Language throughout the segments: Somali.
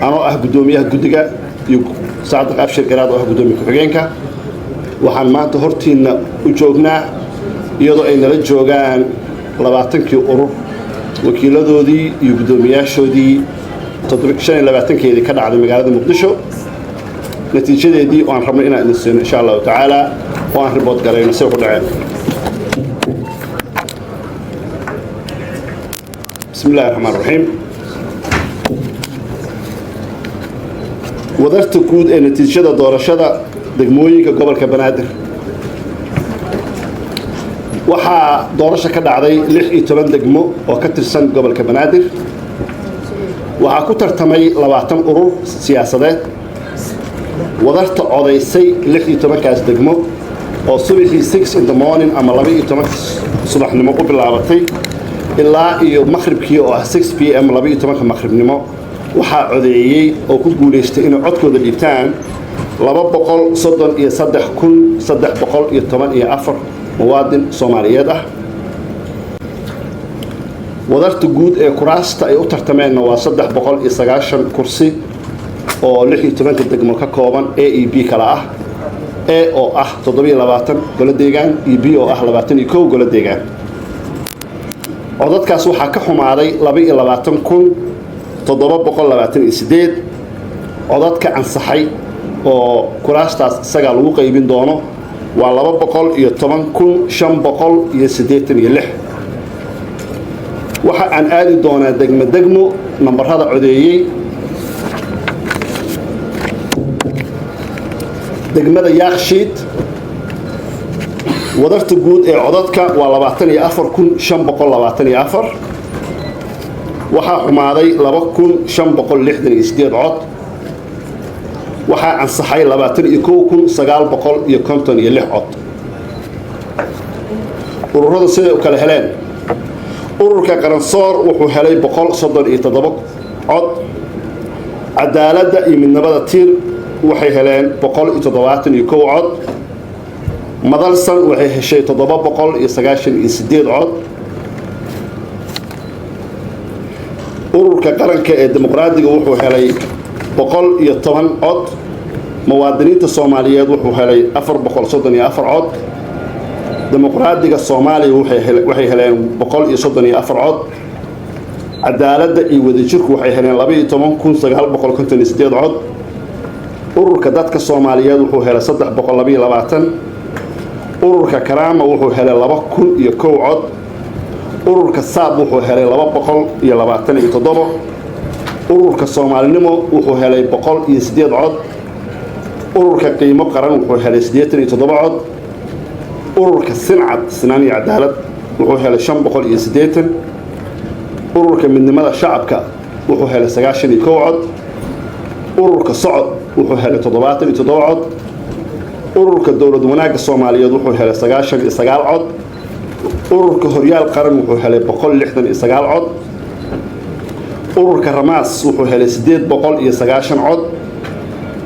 أنا قدوميها قدقة صادق أبشر قراد قدومي كحجينك waxaan maanta hortiina u joognaa iyadoo ay nala joogaan 20 urur wakiiladoodii iyo gudoomiyaashoodii 25 ka dhacday magaalada Muqdisho natiijadeedii oo aan rabnay inaan idin insha Allah taala oo aan report galayno si ku dhacay Bismillahir Rahmanir Rahim wadarta guud ee natiijada doorashada degmooyinka gobolka Banaadir waxaa doorasho ka dhacday 16 degmo oo ka tirsan gobolka Banaadir waxaa ku tartamay 20 urur siyaasadeed wadarta codaysay 16 kaas degmo oo subaxii 6 in the morning ama 12 subaxnimo ku bilaabatay ilaa iyo maghribkii oo 6 pm 12 maghribnimo waxaa codeeyay oo ku guuleystay in codkooda dhiibtaan 233,314 muwaadin Soomaaliyeed ah wadarta guud ee kuraasta ay u tartameen waa 390 kursi oo 16 degmo ka kooban A iyo B kala ah A oo ah 27 golo deegaan iyo B oo ah 21 golo deegaan codadkaas waxaa ka xumaaday 22,728 codadka ansaxay oo kuraastaas isaga lagu qaybin doono waa 210,586 waxa aan aadi doonaa degmo nambarada codeeyay degmada Yaaqshiid wadarta guud ee codadka waa 24,524 waxaa xumaaday 2,568 cod waxaa ansaxay 21,956 cod ururada sida u kala heleen ururka Qaransoor wuxuu helay 137 cod cadaaladda iyo midnimada tiir waxay heleen 171 cod madalsan waxay heshay 798 cod ururka qaranka ee dimuqraadiga wuxuu helay 110 cod muwaadiniinta Soomaaliyeed wuxuu helay 434 cod dimuqraadiga Soomaaliya waxay heleen 134 cod cadaaladda iyo wadajirku waxay heleen 12,958 cod ururka dadka Soomaaliyeed wuxuu helay 322 ururka Karaama wuxuu helay 2,001 cod ururka Saab wuxuu helay 227 ururka Soomaalinimo wuxuu helay 108 cod ururka Qiimo Qaran wuxuu helay 87 cod ururka Sincad Sinaan iyo Cadaalad wuxuu helay 580 ururka Midnimada Shacabka wuxuu helay 91 cod ururka Socod wuxuu helay 77 cod ururka Dowlad Wanaagga Soomaaliyeed wuxuu helay 99 cod ururka Horyaal Qaran wuxuu helay 169 cod ururka Ramaas wuxuu helay 890 cod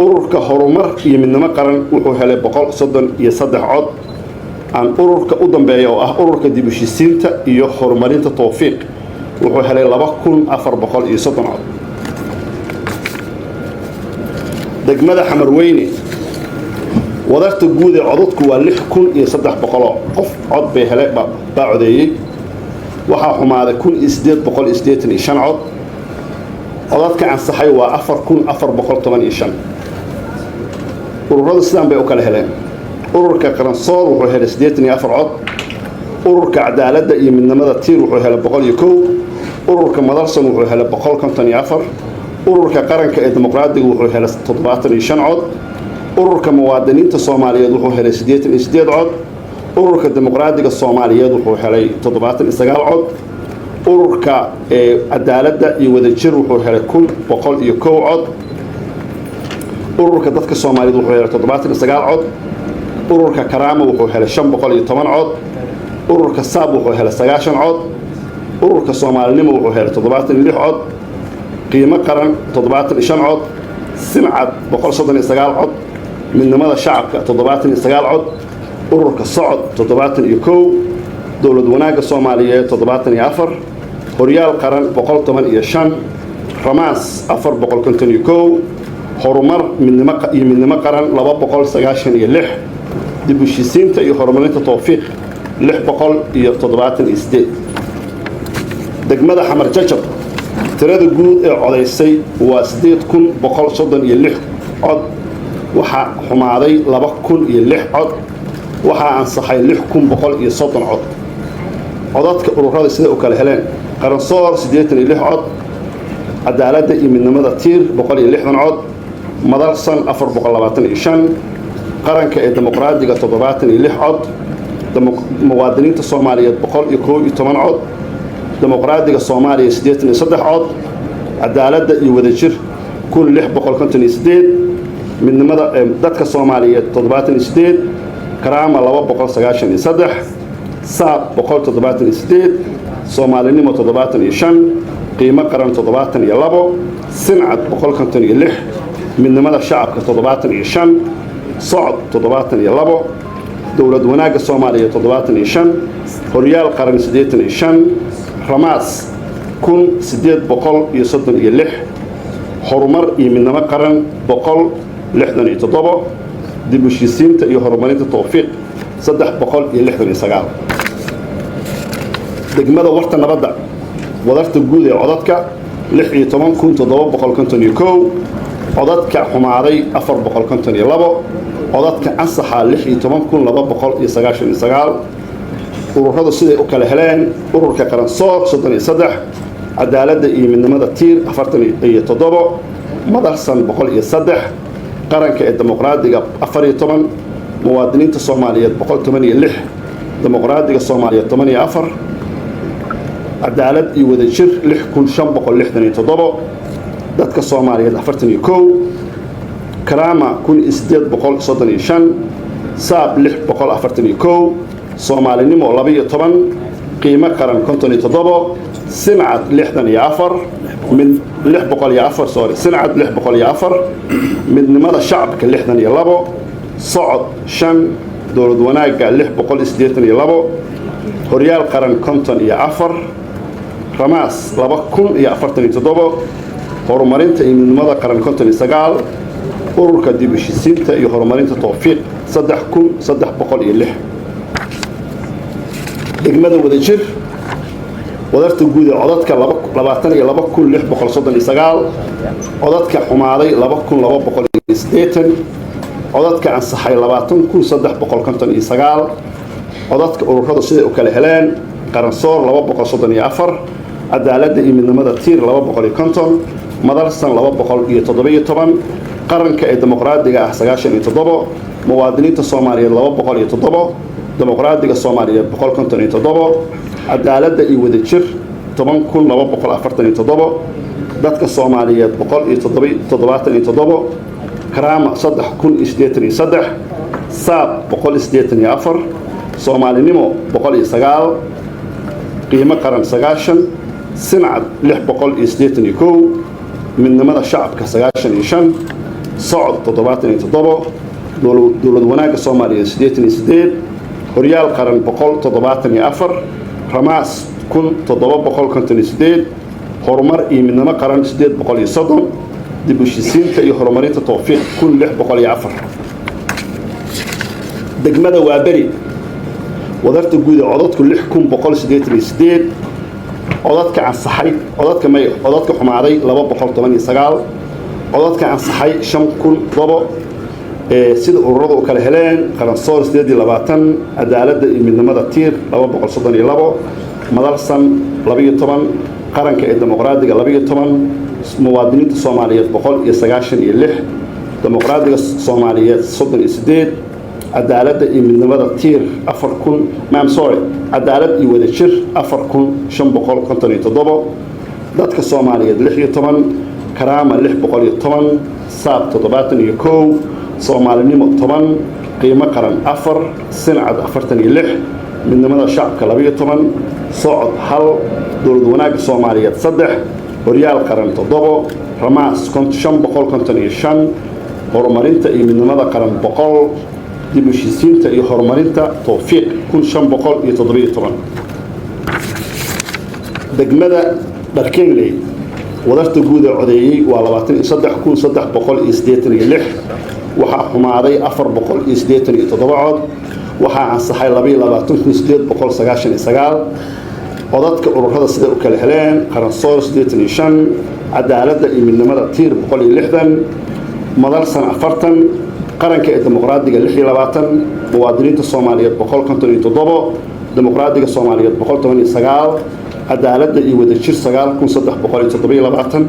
ururka Horumar iyo Midnimo Qaran wuxuu helay 133 cod aan ururka u dambeeyo oo ah ururka dib u heshiisiinta iyo horumarinta Tawfiiq wuxuu helay 2,430 cod degmada Xamarweyne wadarta guud ee codadku waa 6,300 qof cod bay helay baa codeeyay waxaa xumaaday 1,885 cod codadka ansaxay waa 4,415 ururada sidaan bay u kala heleen ururka Qaransoor wuxuu helay 84 cod ururka Cadaaladda iyo Midnimada Tiir wuxuu helay 101 ururka Madalsan wuxuu helay 154 ururka Qaranka ee Dimuqraadiga wuxuu helay 75 cod ururka Muwaadiniinta Soomaaliyeed wuxuu helay 88 cod ururka Dimuqraadiga Soomaaliyeed wuxuu helay 79 cod ururka Cadaaladda iyo Wadajir wuxuu helay 1,101 cod ururka dadka Soomaaliyeed wuxuu helay 79 cod ururka Karaama wuxuu helay 510 cod ururka Saab wuxuu helay 9 cod ururka Soomaalinimo wuxuu helay 76 cod Qiimo Qaran 75 cod Sincad 139 cod midnimada shacabka 79 cod ururka Socod 71 Dowlad Wanaagga Soomaaliyeed 74 Horyaal Qaran 115 رماس أفر بقول كنتني كو هرمر من نمقرن لبا بقول سجاشن يلح دبوشيسين تأي هرمرين توفيق لح بقول يتضبعات الإسداد دقمة حمر جشب تراد الجود على السي وسديد كن بقول صدن يلح عد وحا حماري لبا كن يلح عد وحا عن صحي يلح كن بقول يصدن عد عدات كأروها السداد وكالهلان قرنصار سديد يلح عد عدالة من نمذا تير بقول يلح عد مدرسا أفر بقول لباتن إشان قرن كديمقراطية تضبعات يلح عد موادنين الصومالية بقول يكون يتمن عد ديمقراطية الصومالية سديتني صدح عد عدالة يودجر كل لح بقول كنتني سديد من نمذا دتك الصومالية تضبعات سديد كرامة لوا بقول سجاشن صدح صعب بقول تضبعات سديد صوماليين متضبعات إشان قيمة قرن تضبعات يلابو سنعة بقول كنتني يلح من نمذا الشعب كتضبعات إشان صعد تضبعات يلابو دولة وناقة الصومالية تضبعات إشان هريال قرن سديت إشان رماس كن سديت بقول يصدن يلح هرمر من نما قرن بقول لحدن يتضبع دبوشيسين تأي هرمانين التوفيق صدح بقول يلحدن يسقال دقمة ورت نبدأ وضرت الجود عضتك لحي تمام كنت تضبع بقول كنت يكو عضتك حماري أفر بقول كنت يلبو عضتك أنصح لحي تمام كن لبا بقول يسقال ururada sida u kala heleen ururka qaran soo 33 cadaalada iyo midnimada tiir 47 madaxsan 103 qaranka ee dimuqraadiga 14 muwaadiniinta Soomaaliyeed 186 dimuqraadiga Soomaaliyeed 84 cadaalad iyo wadajir 6567 dadka Soomaaliyeed 41 karaama 1835 saab 641 soomaalinimo 12 qiimo qaran 57 سنعة لحدن يعفر من لح بقول يعفر سوري سنعة لح بقول يعفر من ماذا شعب كلحدن يلابو صعد شن دولد وناقة لح بقول إسديتن يلابو هريال قرن كنتن يعفر رماس لبكون يعفرتن يتضبو هرمارينتا من ماذا قرن كنتن يسقال أوركا دي بشيسينتا يهرمارينتا توفيق صدحكم صدح بقول يلح دقمدا ودجر ودرت جود عضتك لبعتني لبكون لح بقول صدن يسقال عضتك حماري لبكون بقول إسديتن عضتك عن صحي لبعتن كل صدح بقول كنتن يسقال عضتك أوركا سيد وكالهلان قرنصور بقول صدن يعفر عدالة من مدى تير بقول كنتن مدرسة بقول يتضبي طبعا قرن كديمقراطية أحسجاشن يتضبط موادنين الصومالية بقول يتضبط ديمقراطية الصومالية بقول كنتن يتضبط عدالة يودجر طبعا كل بقول أفرتن يتضبط دتك الصومالية بقول يتضبط كرامة صدح كل إسديتني صدح صاب بقول إسديتني عفر صومالي نمو بقول يسقال قيمة قرن سجاشن سنعد لح بقول إسديتني كو من نمط الشعب كسجاشن يشن صعد تضبطني تضبط دولة وناقة الصومالية إسديتني إسديت هريال قرن بقول تضبطني عفر رماس كن تضبط بقول كنتني إسديت هرمر من نمط قرن إسديت بقول يصدم دي بوشيسين كأي هرمرية توفيق كل لح بقول يعفر دقمدا وابري ودرت جود عضات كل حكم بقول سديت عضاتك عن صحي عضاتك ما عضاتك حماري لبا بقول 8 سجال عضاتك عن صحي شم كل ضبا سيد الرضا وكالهلان قرنصور سديد لباتن عدالة من نمذا تير لبا بقول صدني لبا مدرسا لبي طبعا قرن كديمقراطية لبي طبعا موادنين الصومالية بقول يسجاشن يلح ديمقراطية الصومالية صدن إسديد عدالة من نمذا تير أفركون مام سوري عدالة يودشر أفركون شن بقول كنتن يتضبط دتك الصومالية لحية طبعا كرامة لح بقول طبعا صاب تضبطن يكو صومالي نمو طبعا قيمة قرن أفر سنعد أفرتن يلح من نمذا شعب كلابية طبعا صعد حل دولد وناق الصومالية تصدح وريال قرن تضبط رماس كنت شن بقول كنتن يشن هرمارينتا من نمذا قرن بقول دي بوشيسين تأي هرمارينتا توفيق كل شن بقول يتضبيط طبعا دقمدا بركين لي wadarta guud ee codeeyey waa 23,386 waxaa xumaaday 487 cod waxaa ansaxay 22,899 codadka ururada sida u kala heleen qaransoor 85 cadaaladda iyo midnimada tiir 160 madalsan 40 qaranka ee dimuqraadiga 26 muwaadiniinta Soomaaliyeed 157 dimuqraadiga Soomaaliyeed 119 cadaaladda iyo wadajir 9,327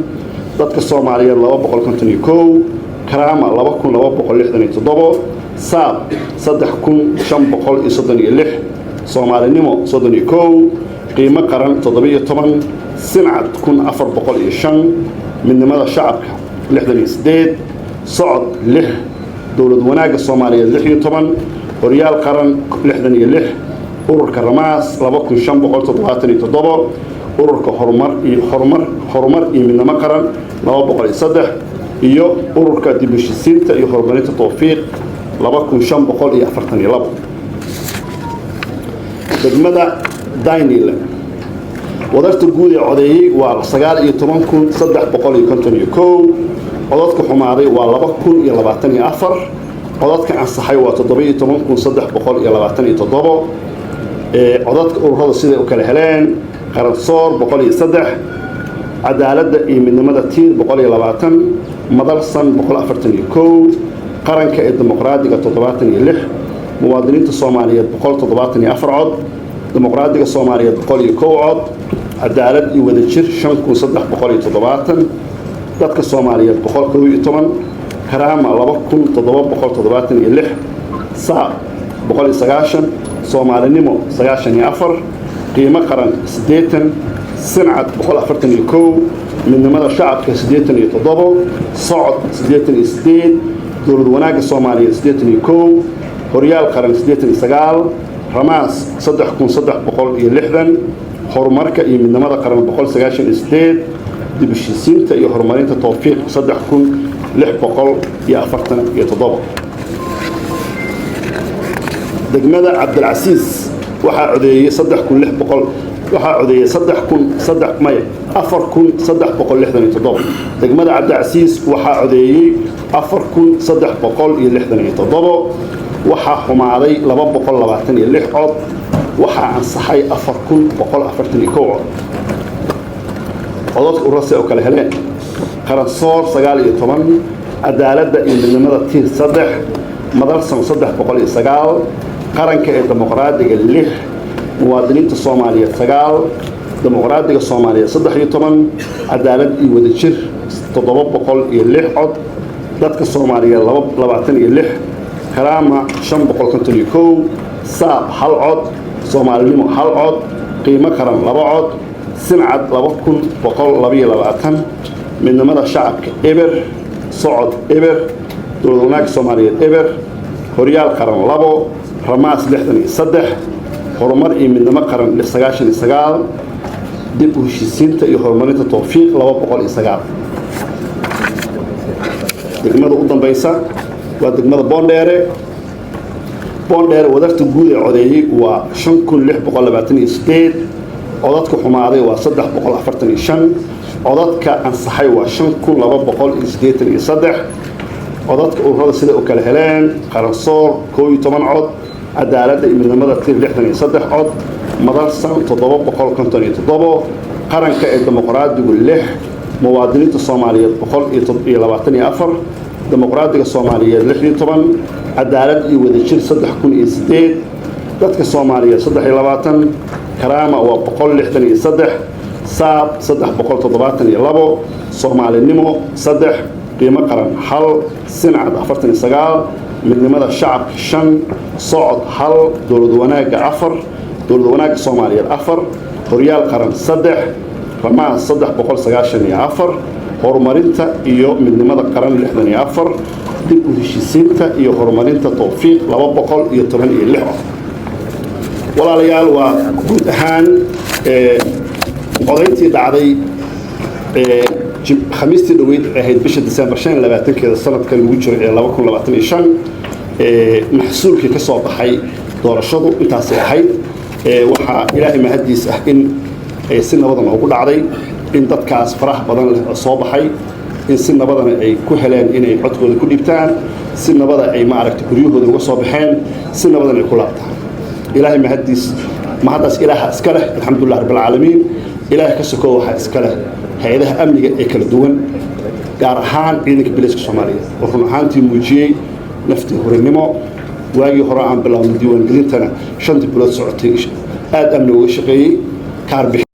dadka Soomaaliyeed 251 karaama 2,267 saab 3,536 Soomaalinimo 31 qiimo qaran 17 sincad 1,405 midnimada shacabka 68 socod 6 dowlad wanaagga Soomaaliyeed 16 horyaal qaran 66 ururka Ramaas 2,577 ururka horumar iyo midnimo qaran 203 iyo ururka dib u heshiisiinta iyo horumarinta tawfiiq 2,542 degmada Daynile wadarta guud ee codeeyey waa 19,351 codadka xumaaday waa 2,024 codadka ansaxay waa 17,327 codadka ururada sida u kala heleen qaransoor 103 cadaaladda iyo midnimada tiir 120 madalsan 141 qaranka ee dimuqraadiga 76 muwaadiniinta Soomaaliyeed 174 cod dimuqraadiga Soomaaliyeed 101 cod cadaalad iyo wadajir 5,370 dadka Soomaaliyeed 111 karaama 2,776 saab 190 Soomaalinimo 94 qiimo qaran 80 sincad 141 midnimada shacabka 87 socod 88 dowlad wanaagga Soomaaliyeed 81 horyaal qaran 89 Ramaas 3,360 horumarka iyo midnimada qaran 198 dib u heshiisiinta iyo horumarinta tawfiiq 3,647 degmada Cabdilcasiis waxaa codeeyey 3,600 waxaa codeeyey 4,367 degmada Cabdilcasiis waxaa codeeyey 4,367 waxaa xumaaday 226 cod waxaa ansaxay 4,141 cod codadka ururada oo kala heleen qaransoor 19 cadaaladda iyo midnimada tiir 3 madalsan 309 qaranka ee dimuqraadiga 6 muwaadiniinta Soomaaliyeed 9 dimuqraadiga Soomaaliyeed 13 cadaalad iyo wadajir 706 cod dadka Soomaaliyeed 26 karaama 551 saab 1 cod Soomaalinimo 1 cod qiimo qaran 2 cod sincad 2,122 midnimada shacabka eber socod eber dowlad wanaagga Soomaaliyeed eber horyaal qaran 2 Ramaas 63 horumar iyo midnimo qaran 99 dib u heshiisiinta iyo horumarinta tawfiiq 209 degmada u dambaysa waa degmada Boondheere wadarta guud ee codeeyey waa 5,628 codadka xumaaday waa 345 codadka ansaxay waa 5,283 codadka ururada sida u kala heleen qaransoor 11 cod cadaaladda iyo midnimada tiir 63 cod madalsan 757 qaranka ee dimuqraadigu 6 muwaadiniinta Soomaaliyeed 124 dimuqraadiga Soomaaliyeed 16 cadaalad iyo wadajir 3,008 dadka Soomaaliyeed 23 karaama waa 163 saab 372 Soomaalinimo 3 qiimo qaran 1 sincad 49 midnimada shacabka 5 socod 1 dowlad wanaagga 4 dowlad wanaagga Soomaaliyeed 4 horyaal qaran 3 Ramaas 394 horumarinta iyo midnimada qaran 64 dib u heshiisiinta iyo horumarinta tawfiiq 216 walaalayaal waa guud ahaan codayntii dhacday khamiistii dhaweyd ahayd bisha December 25 sanadkan lagu jiro ee 2025 maxsuulkii ka soo baxay doorashadu intaas ay ahayd waxaa ilaahay mahadiis ah in si nabadan ugu dhacday in dadkaas faraha badan leh oo soo baxay in si nabadana ay ku heleen inay codkooda ku dhibtaan si nabada ay maaragtay guryahooda uga soo baxeen si nabadana ay ku laabtaan ilaahay mahaddaas ilaaha iska leh alxamdulilah rabbil caalamiin ilaahay ka sokow waxaa iska leh hay-adaha amniga ee kala duwan gaar ahaan ciidanka biliiska soomaaliyeed oo run ahaantii muujiyey naftii horinimo waagii hore aan bilaabno diiwaangelintana 5 bilood socotay aad amni uga shaqeeyey kaar